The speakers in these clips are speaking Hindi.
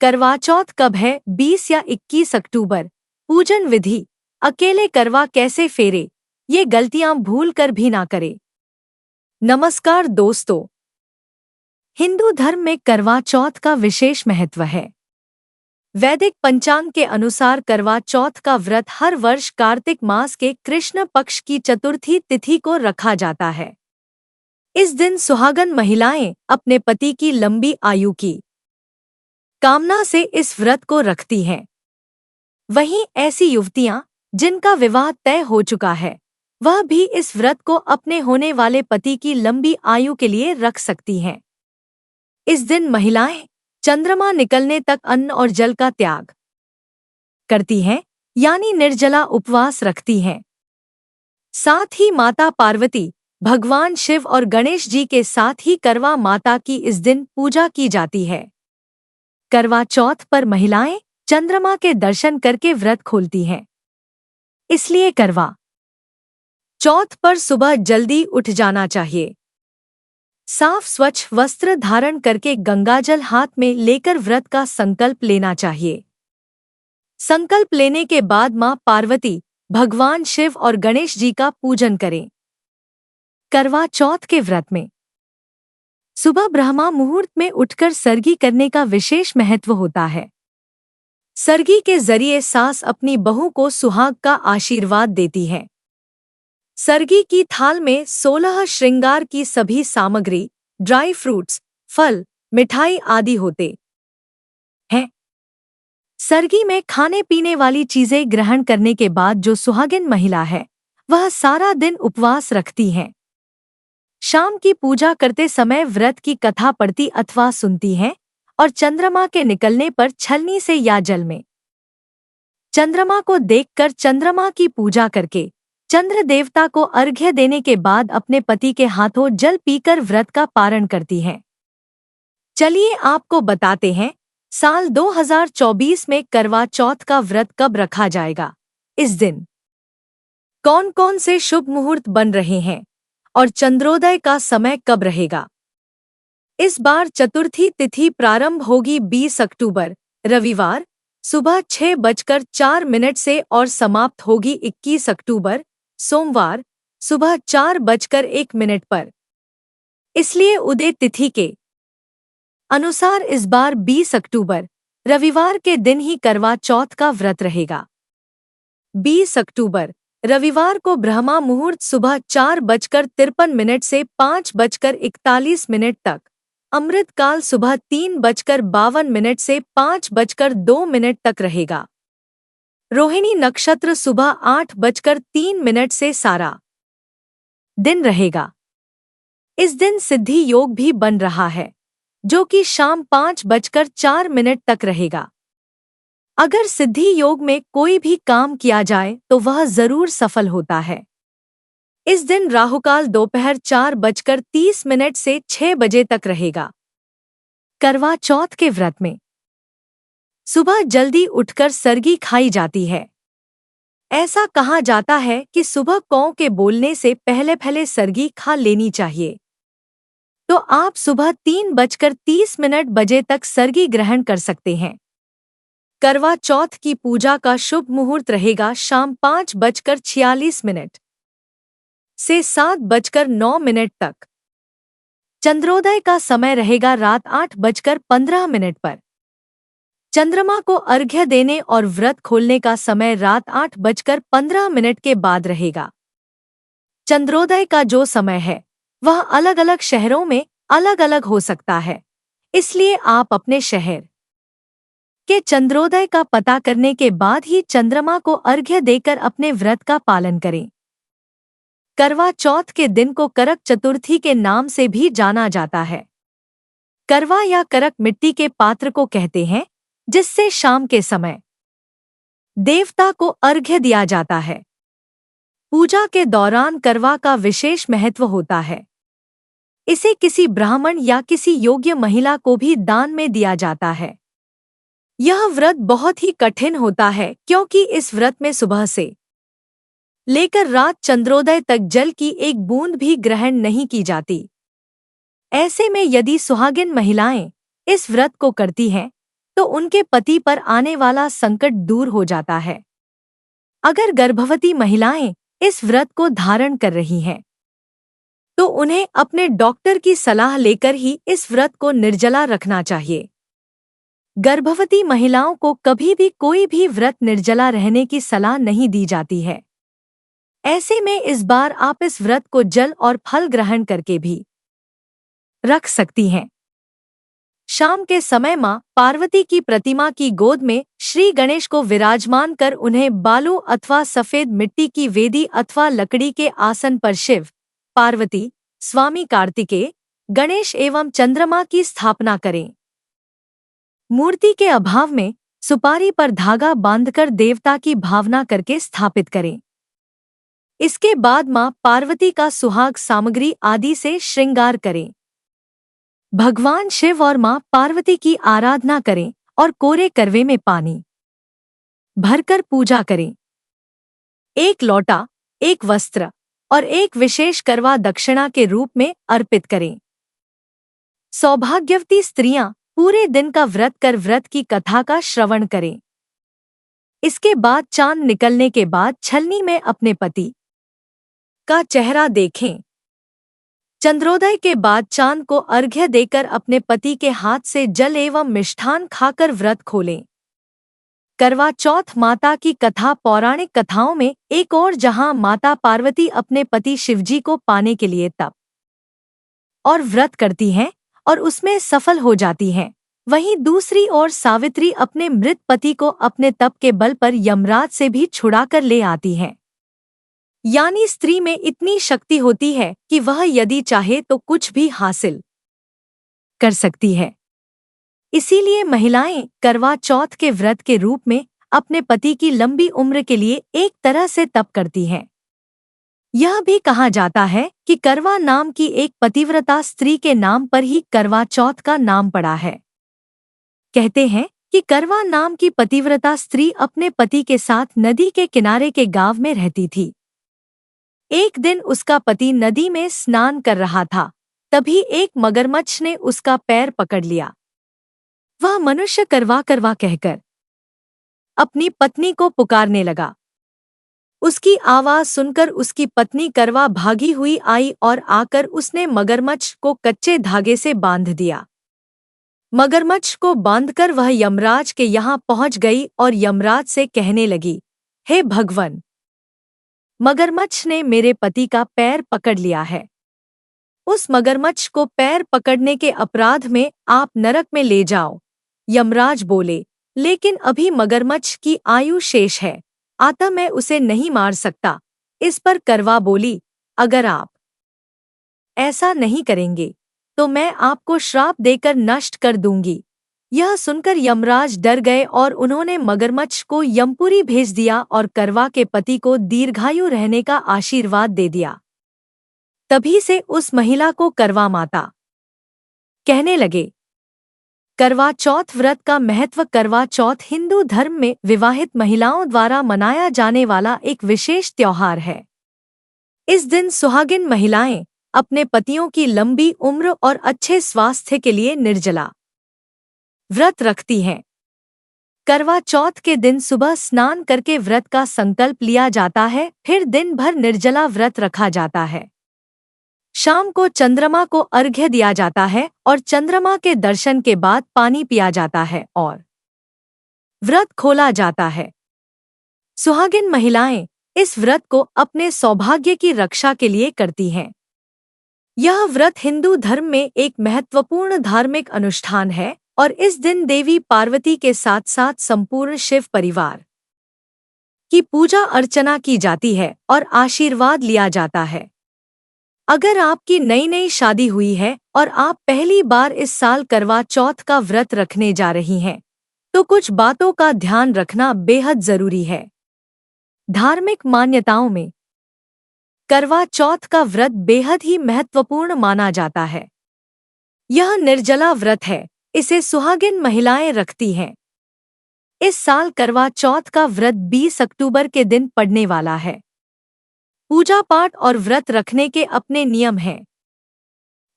करवा चौथ कब है? 20 या 21 अक्टूबर। पूजन विधि। अकेले करवा कैसे फेरे, ये गलतियां भूल कर भी ना करे। नमस्कार दोस्तों, हिंदू धर्म में करवा चौथ का विशेष महत्व है। वैदिक पंचांग के अनुसार करवा चौथ का व्रत हर वर्ष कार्तिक मास के कृष्ण पक्ष की चतुर्थी तिथि को रखा जाता है। इस दिन सुहागन महिलाएं अपने पति की लंबी आयु की कामना से इस व्रत को रखती हैं। वहीं ऐसी युवतियां जिनका विवाह तय हो चुका है, वह भी इस व्रत को अपने होने वाले पति की लंबी आयु के लिए रख सकती हैं। इस दिन महिलाएं चंद्रमा निकलने तक अन्न और जल का त्याग करती हैं, यानी निर्जला उपवास रखती हैं। साथ ही माता पार्वती, भगवान शिव और गणेश जी के साथ ही करवा माता की इस दिन पूजा की जाती है। करवा चौथ पर महिलाएं चंद्रमा के दर्शन करके व्रत खोलती हैं। इसलिए करवा चौथ पर सुबह जल्दी उठ जाना चाहिए। साफ स्वच्छ वस्त्र धारण करके गंगाजल हाथ में लेकर व्रत का संकल्प लेना चाहिए। संकल्प लेने के बाद मां पार्वती, भगवान शिव और गणेश जी का पूजन करें। करवा चौथ के व्रत में सुबह ब्रह्मा मुहूर्त में उठकर सरगी करने का विशेष महत्व होता है। सरगी के जरिए सास अपनी बहू को सुहाग का आशीर्वाद देती है। सरगी की थाल में 16 श्रृंगार की सभी सामग्री, ड्राई फ्रूट्स, फल, मिठाई आदि होते हैं। सरगी में खाने पीने वाली चीजें ग्रहण करने के बाद जो सुहागिन महिला है, वह सारा दिन उपवास रखती हैं। शाम की पूजा करते समय व्रत की कथा पढ़ती अथवा सुनती हैं और चंद्रमा के निकलने पर छलनी से या जल में चंद्रमा को देखकर चंद्रमा की पूजा करके चंद्र देवता को अर्घ्य देने के बाद अपने पति के हाथों जल पीकर व्रत का पारण करती हैं। चलिए आपको बताते हैं, साल 2024 में करवा चौथ का व्रत कब रखा जाएगा। इस दिन कौन कौन से शुभ मुहूर्त बन रहे हैं और चंद्रोदय का समय कब रहेगा। इस बार चतुर्थी तिथि प्रारंभ होगी 20 अक्टूबर रविवार सुबह 6:04 से और समाप्त होगी 21 अक्टूबर सोमवार सुबह 4:01 पर। इसलिए उदय तिथि के अनुसार इस बार 20 अक्टूबर रविवार के दिन ही करवा चौथ का व्रत रहेगा। 20 अक्टूबर रविवार को ब्रह्मा मुहूर्त सुबह 4:53 से 5:41 तक, अमृत काल सुबह 3:52 से 5:02 तक रहेगा। रोहिणी नक्षत्र सुबह 8:03 से सारा दिन रहेगा। इस दिन सिद्धि योग भी बन रहा है, जो कि शाम 5:04 तक रहेगा। अगर सिद्धि योग में कोई भी काम किया जाए तो वह जरूर सफल होता है। इस दिन राहुकाल दोपहर 4:30 से 6 बजे तक रहेगा। करवा चौथ के व्रत में सुबह जल्दी उठकर सरगी खाई जाती है। ऐसा कहा जाता है कि सुबह कौ के बोलने से पहले सरगी खा लेनी चाहिए। तो आप सुबह 3:30 बजे तक सरगी ग्रहण कर सकते हैं। करवा चौथ की पूजा का शुभ मुहूर्त रहेगा शाम 5:46 से 7:09 तक। चंद्रोदय का समय रहेगा रात 8:15 पर। चंद्रमा को अर्घ्य देने और व्रत खोलने का समय रात 8:15 के बाद रहेगा। चंद्रोदय का जो समय है वह अलग अलग शहरों में अलग अलग हो सकता है, इसलिए आप अपने शहर के चंद्रोदय का पता करने के बाद ही चंद्रमा को अर्घ्य देकर अपने व्रत का पालन करें। करवा चौथ के दिन को करक चतुर्थी के नाम से भी जाना जाता है। करवा या करक मिट्टी के पात्र को कहते हैं, जिससे शाम के समय देवता को अर्घ्य दिया जाता है। पूजा के दौरान करवा का विशेष महत्व होता है। इसे किसी ब्राह्मण या किसी योग्य महिला को भी दान में दिया जाता है। यह व्रत बहुत ही कठिन होता है, क्योंकि इस व्रत में सुबह से लेकर रात चंद्रोदय तक जल की एक बूंद भी ग्रहण नहीं की जाती। ऐसे में यदि सुहागिन महिलाएं इस व्रत को करती हैं तो उनके पति पर आने वाला संकट दूर हो जाता है। अगर गर्भवती महिलाएं इस व्रत को धारण कर रही हैं, तो उन्हें अपने डॉक्टर की सलाह लेकर ही इस व्रत को निर्जला रखना चाहिए। गर्भवती महिलाओं को कभी भी कोई भी व्रत निर्जला रहने की सलाह नहीं दी जाती है। ऐसे में इस बार आप इस व्रत को जल और फल ग्रहण करके भी रख सकती हैं। शाम के समय मां पार्वती की प्रतिमा की गोद में श्री गणेश को विराजमान कर उन्हें बालू अथवा सफेद मिट्टी की वेदी अथवा लकड़ी के आसन पर शिव, पार्वती, स्वामी कार्तिकेय, गणेश एवं चंद्रमा की स्थापना करें। मूर्ति के अभाव में सुपारी पर धागा बांधकर देवता की भावना करके स्थापित करें। इसके बाद मां पार्वती का सुहाग सामग्री आदि से श्रृंगार करें। भगवान शिव और मां पार्वती की आराधना करें और कोरे करवे में पानी भरकर पूजा करें। एक लोटा, एक वस्त्र और एक विशेष करवा दक्षिणा के रूप में अर्पित करें। सौभाग्यवती स्त्रियां पूरे दिन का व्रत कर व्रत की कथा का श्रवण करें। इसके बाद चांद निकलने के बाद छलनी में अपने पति का चेहरा देखें। चंद्रोदय के बाद चांद को अर्घ्य देकर अपने पति के हाथ से जल एवं मिष्ठान खाकर व्रत खोलें। करवा चौथ माता की कथा पौराणिक कथाओं में एक और, जहां माता पार्वती अपने पति शिवजी को पाने के लिए तप और व्रत करती हैं और उसमें सफल हो जाती हैं, वहीं दूसरी ओर सावित्री अपने मृत पति को अपने तप के बल पर यमराज से भी छुड़ाकर ले आती हैं। यानी स्त्री में इतनी शक्ति होती है कि वह यदि चाहे तो कुछ भी हासिल कर सकती है। इसीलिए महिलाएं करवा चौथ के व्रत के रूप में अपने पति की लंबी उम्र के लिए एक तरह से तप करती हैं। यह भी कहा जाता है कि करवा नाम की एक पतिव्रता स्त्री के नाम पर ही करवा चौथ का नाम पड़ा है। कहते हैं कि करवा नाम की पतिव्रता स्त्री अपने पति के साथ नदी के किनारे के गांव में रहती थी। एक दिन उसका पति नदी में स्नान कर रहा था, तभी एक मगरमच्छ ने उसका पैर पकड़ लिया। वह मनुष्य करवा करवा कहकर अपनी पत्नी को पुकारने लगा। उसकी आवाज सुनकर उसकी पत्नी करवा भागी हुई आई और आकर उसने मगरमच्छ को कच्चे धागे से बांध दिया। मगरमच्छ को बांधकर वह यमराज के यहाँ पहुंच गई और यमराज से कहने लगी, हे भगवान, मगरमच्छ ने मेरे पति का पैर पकड़ लिया है। उस मगरमच्छ को पैर पकड़ने के अपराध में आप नरक में ले जाओ। यमराज बोले, लेकिन अभी मगरमच्छ की आयु शेष है, अतः मैं उसे नहीं मार सकता। इस पर करवा बोली, अगर आप ऐसा नहीं करेंगे तो मैं आपको श्राप देकर नष्ट कर दूंगी। यह सुनकर यमराज डर गए और उन्होंने मगरमच्छ को यमपुरी भेज दिया और करवा के पति को दीर्घायु रहने का आशीर्वाद दे दिया। तभी से उस महिला को करवा माता कहने लगे। करवा चौथ व्रत का महत्व। करवा चौथ हिंदू धर्म में विवाहित महिलाओं द्वारा मनाया जाने वाला एक विशेष त्योहार है। इस दिन सुहागिन महिलाएं अपने पतियों की लंबी उम्र और अच्छे स्वास्थ्य के लिए निर्जला व्रत रखती हैं। करवा चौथ के दिन सुबह स्नान करके व्रत का संकल्प लिया जाता है, फिर दिन भर निर्जला व्रत रखा जाता है। शाम को चंद्रमा को अर्घ्य दिया जाता है और चंद्रमा के दर्शन के बाद पानी पिया जाता है और व्रत खोला जाता है। सुहागिन महिलाएं इस व्रत को अपने सौभाग्य की रक्षा के लिए करती हैं। यह व्रत हिंदू धर्म में एक महत्वपूर्ण धार्मिक अनुष्ठान है और इस दिन देवी पार्वती के साथ साथ संपूर्ण शिव परिवार की पूजा अर्चना की जाती है और आशीर्वाद लिया जाता है। अगर आपकी नई नई शादी हुई है और आप पहली बार इस साल करवा चौथ का व्रत रखने जा रही हैं, तो कुछ बातों का ध्यान रखना बेहद जरूरी है। धार्मिक मान्यताओं में करवा चौथ का व्रत बेहद ही महत्वपूर्ण माना जाता है। यह निर्जला व्रत है, इसे सुहागिन महिलाएं रखती हैं। इस साल करवा चौथ का व्रत 20 अक्टूबर के दिन पड़ने वाला है। पूजा पाठ और व्रत रखने के अपने नियम हैं।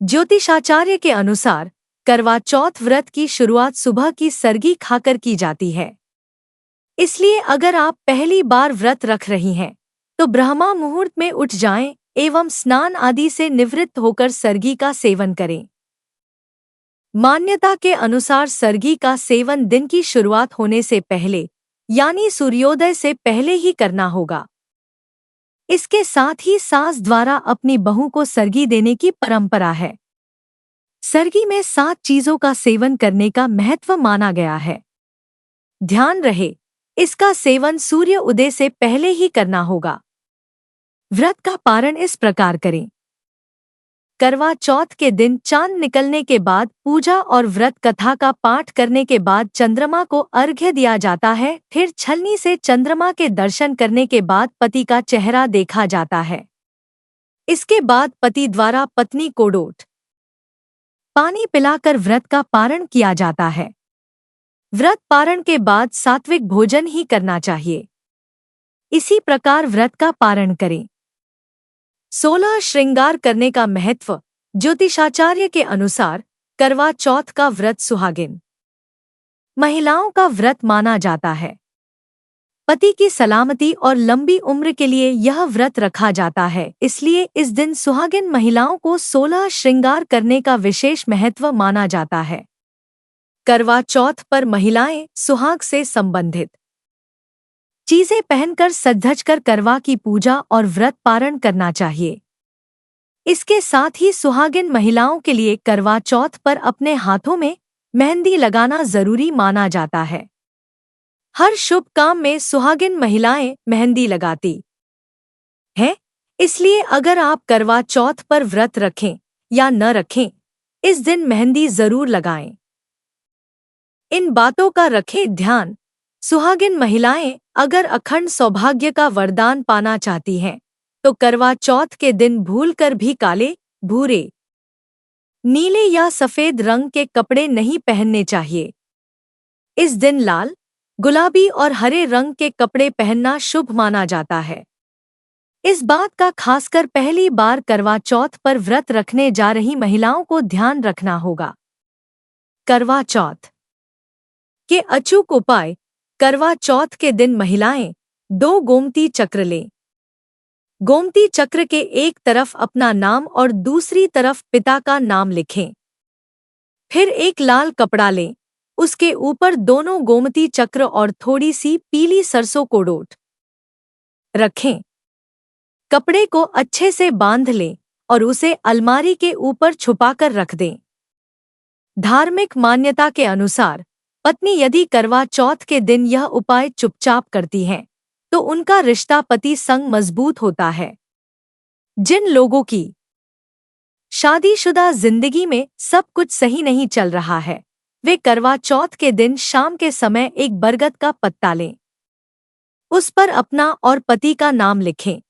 ज्योतिषाचार्य के अनुसार करवा चौथ व्रत की शुरुआत सुबह की सरगी खाकर की जाती है। इसलिए अगर आप पहली बार व्रत रख रही हैं, तो ब्रह्मा मुहूर्त में उठ जाएं एवं स्नान आदि से निवृत्त होकर सरगी का सेवन करें। मान्यता के अनुसार सरगी का सेवन दिन की शुरुआत होने से पहले यानी सूर्योदय से पहले ही करना होगा। इसके साथ ही सास द्वारा अपनी बहू को सरगी देने की परंपरा है। सरगी में 7 चीजों का सेवन करने का महत्व माना गया है। ध्यान रहे, इसका सेवन सूर्य उदय से पहले ही करना होगा। व्रत का पारण इस प्रकार करें। करवा चौथ के दिन चांद निकलने के बाद पूजा और व्रत कथा का पाठ करने के बाद चंद्रमा को अर्घ्य दिया जाता है। फिर छलनी से चंद्रमा के दर्शन करने के बाद पति का चेहरा देखा जाता है। इसके बाद पति द्वारा पत्नी को लोट पानी पिलाकर व्रत का पारण किया जाता है। व्रत पारण के बाद सात्विक भोजन ही करना चाहिए। इसी प्रकार व्रत का पारण करें। 16 श्रृंगार करने का महत्व। ज्योतिषाचार्य के अनुसार करवा चौथ का व्रत सुहागिन महिलाओं का व्रत माना जाता है। पति की सलामती और लंबी उम्र के लिए यह व्रत रखा जाता है। इसलिए इस दिन सुहागिन महिलाओं को 16 श्रृंगार करने का विशेष महत्व माना जाता है। करवा चौथ पर महिलाएं सुहाग से संबंधित चीजें पहनकर सज-धज कर करवा की पूजा और व्रत पारण करना चाहिए। इसके साथ ही सुहागिन महिलाओं के लिए करवा चौथ पर अपने हाथों में मेहंदी लगाना जरूरी माना जाता है। हर शुभ काम में सुहागिन महिलाएं मेहंदी लगाती हैं। इसलिए अगर आप करवा चौथ पर व्रत रखें या न रखें, इस दिन मेहंदी जरूर लगाएं। इन बातों का रखें ध्यान। सुहागिन महिलाएं अगर अखंड सौभाग्य का वरदान पाना चाहती हैं, तो करवा चौथ के दिन भूलकर भी काले, भूरे, नीले या सफेद रंग के कपड़े नहीं पहनने चाहिए। इस दिन लाल, गुलाबी और हरे रंग के कपड़े पहनना शुभ माना जाता है। इस बात का खासकर पहली बार करवा चौथ पर व्रत रखने जा रही महिलाओं को ध्यान रखना होगा। करवा चौथ के अचूक उपाय। करवा चौथ के दिन महिलाएं 2 गोमती चक्र लें। गोमती चक्र के एक तरफ अपना नाम और दूसरी तरफ पिता का नाम लिखें। फिर एक लाल कपड़ा लें, उसके ऊपर दोनों गोमती चक्र और थोड़ी सी पीली सरसों को डोट रखें। कपड़े को अच्छे से बांध लें और उसे अलमारी के ऊपर छुपाकर रख दें। धार्मिक मान्यता के अनुसार पत्नी यदि करवा चौथ के दिन यह उपाय चुपचाप करती हैं, तो उनका रिश्ता पति संग मजबूत होता है। जिन लोगों की शादीशुदा जिंदगी में सब कुछ सही नहीं चल रहा है, वे करवा चौथ के दिन शाम के समय एक बरगद का पत्ता लें। उस पर अपना और पति का नाम लिखें।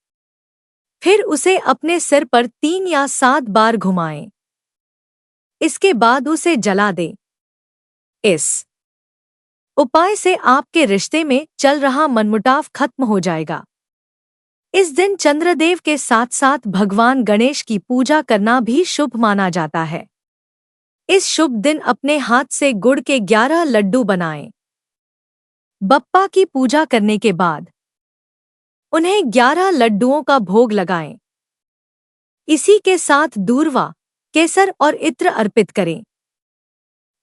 फिर उसे अपने सिर पर 3 या 7 बार घुमाएं। इसके बाद उसे जला दें। इस उपाय से आपके रिश्ते में चल रहा मनमुटाव खत्म हो जाएगा। इस दिन चंद्रदेव के साथ साथ भगवान गणेश की पूजा करना भी शुभ माना जाता है। इस शुभ दिन अपने हाथ से गुड़ के 11 लड्डू बनाएं। बप्पा की पूजा करने के बाद उन्हें 11 लड्डुओं का भोग लगाएं। इसी के साथ दूर्वा, केसर और इत्र अर्पित करें।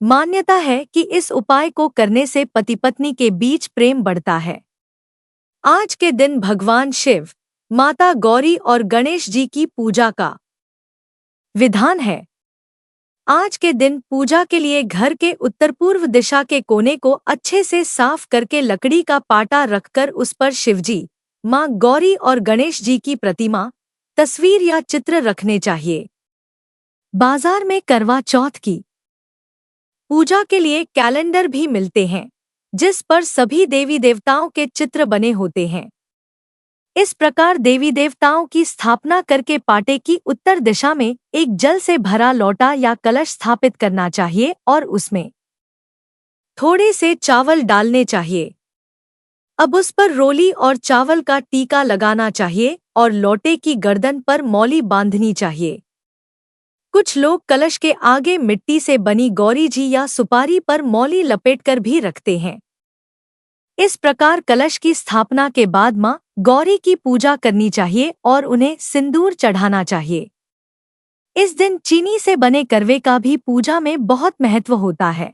मान्यता है कि इस उपाय को करने से पति पत्नी के बीच प्रेम बढ़ता है। आज के दिन भगवान शिव, माता गौरी और गणेश जी की पूजा का विधान है। आज के दिन पूजा के लिए घर के उत्तर पूर्व दिशा के कोने को अच्छे से साफ करके लकड़ी का पाटा रखकर उस पर शिवजी, मां गौरी और गणेश जी की प्रतिमा, तस्वीर या चित्र रखने चाहिए। बाजार में करवा चौथ की पूजा के लिए कैलेंडर भी मिलते हैं, जिस पर सभी देवी देवताओं के चित्र बने होते हैं। इस प्रकार देवी देवताओं की स्थापना करके पाटे की उत्तर दिशा में एक जल से भरा लोटा या कलश स्थापित करना चाहिए और उसमें थोड़े से चावल डालने चाहिए। अब उस पर रोली और चावल का टीका लगाना चाहिए और लोटे की गर्दन पर मौली बांधनी चाहिए। कुछ लोग कलश के आगे मिट्टी से बनी गौरी जी या सुपारी पर मौली लपेटकर भी रखते हैं। इस प्रकार कलश की स्थापना के बाद मां गौरी की पूजा करनी चाहिए और उन्हें सिंदूर चढ़ाना चाहिए। इस दिन चीनी से बने करवे का भी पूजा में बहुत महत्व होता है।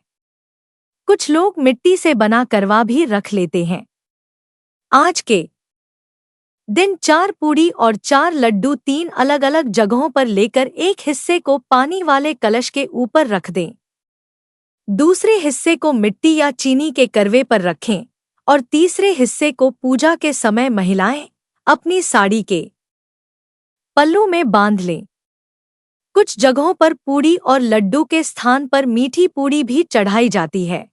कुछ लोग मिट्टी से बना करवा भी रख लेते हैं। आज के दिन 4 पूड़ी और 4 लड्डू 3 अलग-अलग जगहों पर लेकर एक हिस्से को पानी वाले कलश के ऊपर रख दें। दूसरे हिस्से को मिट्टी या चीनी के करवे पर रखें और तीसरे हिस्से को पूजा के समय महिलाएं अपनी साड़ी के पल्लू में बांध लें। कुछ जगहों पर पूड़ी और लड्डू के स्थान पर मीठी पूड़ी भी चढ़ाई जाती है।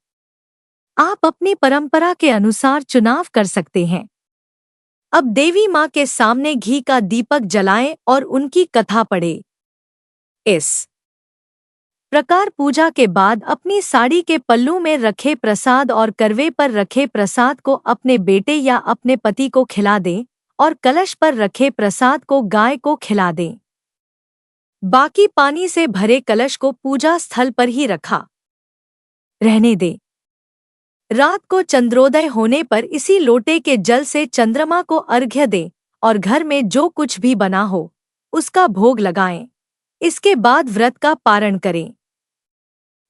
आप अपनी परंपरा के अनुसार चुनाव कर सकते हैं। अब देवी मां के सामने घी का दीपक जलाएं और उनकी कथा पढ़ें। इस प्रकार पूजा के बाद अपनी साड़ी के पल्लू में रखे प्रसाद और करवे पर रखे प्रसाद को अपने बेटे या अपने पति को खिला दें और कलश पर रखे प्रसाद को गाय को खिला दें। बाकी पानी से भरे कलश को पूजा स्थल पर ही रखा रहने दें। रात को चंद्रोदय होने पर इसी लोटे के जल से चंद्रमा को अर्घ्य दें और घर में जो कुछ भी बना हो उसका भोग लगाएं। इसके बाद व्रत का पारण करें।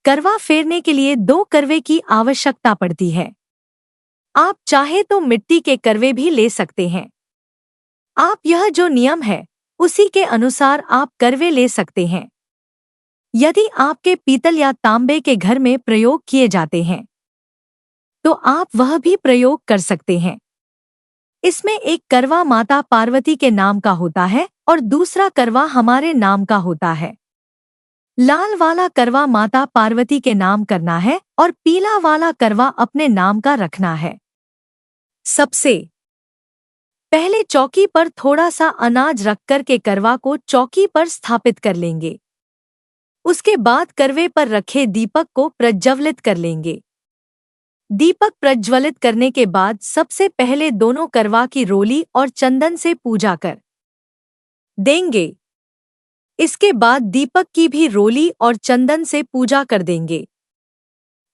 करवा फेरने के लिए 2 करवे की आवश्यकता पड़ती है। आप चाहे तो मिट्टी के करवे भी ले सकते हैं। आप यह जो नियम है उसी के अनुसार आप करवे ले सकते हैं। यदि आपके पीतल या तांबे के घर में प्रयोग किए जाते हैं तो आप वह भी प्रयोग कर सकते हैं। इसमें एक करवा माता पार्वती के नाम का होता है और दूसरा करवा हमारे नाम का होता है। लाल वाला करवा माता पार्वती के नाम करना है और पीला वाला करवा अपने नाम का रखना है। सबसे पहले चौकी पर थोड़ा सा अनाज रखकर के करवा को चौकी पर स्थापित कर लेंगे। उसके बाद करवे पर रखे दीपक को प्रज्वलित कर लेंगे। दीपक प्रज्वलित करने के बाद सबसे पहले दोनों करवा की रोली और चंदन से पूजा कर देंगे। इसके बाद दीपक की भी रोली और चंदन से पूजा कर देंगे।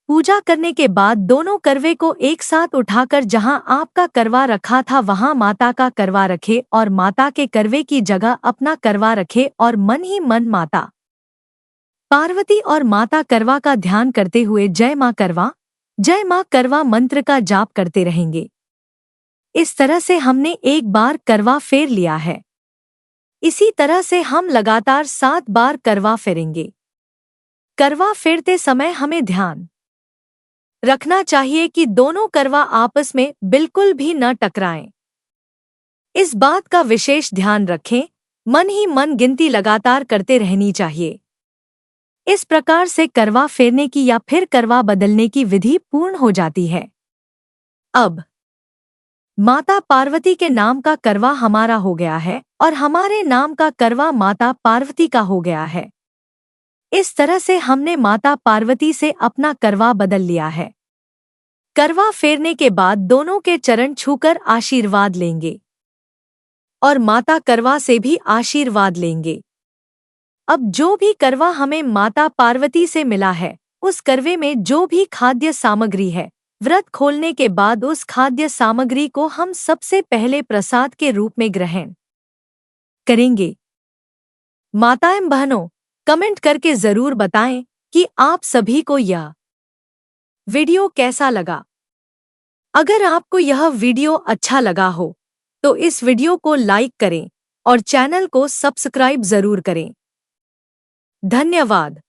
पूजा करने के बाद दोनों करवे को एक साथ उठाकर जहां आपका करवा रखा था वहां माता का करवा रखे और माता के करवे की जगह अपना करवा रखे और मन ही मन माता पार्वती और माता करवा का ध्यान करते हुए जय मां करवा मंत्र का जाप करते रहेंगे। इस तरह से हमने एक बार करवा फेर लिया है। इसी तरह से हम लगातार 7 बार करवा फेरेंगे। करवा फेरते समय हमें ध्यान रखना चाहिए कि दोनों करवा आपस में बिल्कुल भी न टकराएं। इस बात का विशेष ध्यान रखें। मन ही मन गिनती लगातार करते रहनी चाहिए। इस प्रकार से करवा फेरने की या फिर करवा बदलने की विधि पूर्ण हो जाती है। अब माता पार्वती के नाम का करवा हमारा हो गया है और हमारे नाम का करवा माता पार्वती का हो गया है। इस तरह से हमने माता पार्वती से अपना करवा बदल लिया है। करवा फेरने के बाद दोनों के चरण छूकर आशीर्वाद लेंगे और माता करवा से भी आशीर्वाद लेंगे। अब जो भी करवा हमें माता पार्वती से मिला है उस करवे में जो भी खाद्य सामग्री है, व्रत खोलने के बाद उस खाद्य सामग्री को हम सबसे पहले प्रसाद के रूप में ग्रहण करेंगे। माताएं बहनों, कमेंट करके जरूर बताएं कि आप सभी को यह वीडियो कैसा लगा। अगर आपको यह वीडियो अच्छा लगा हो तो इस वीडियो को लाइक करें और चैनल को सब्सक्राइब जरूर करें। धन्यवाद।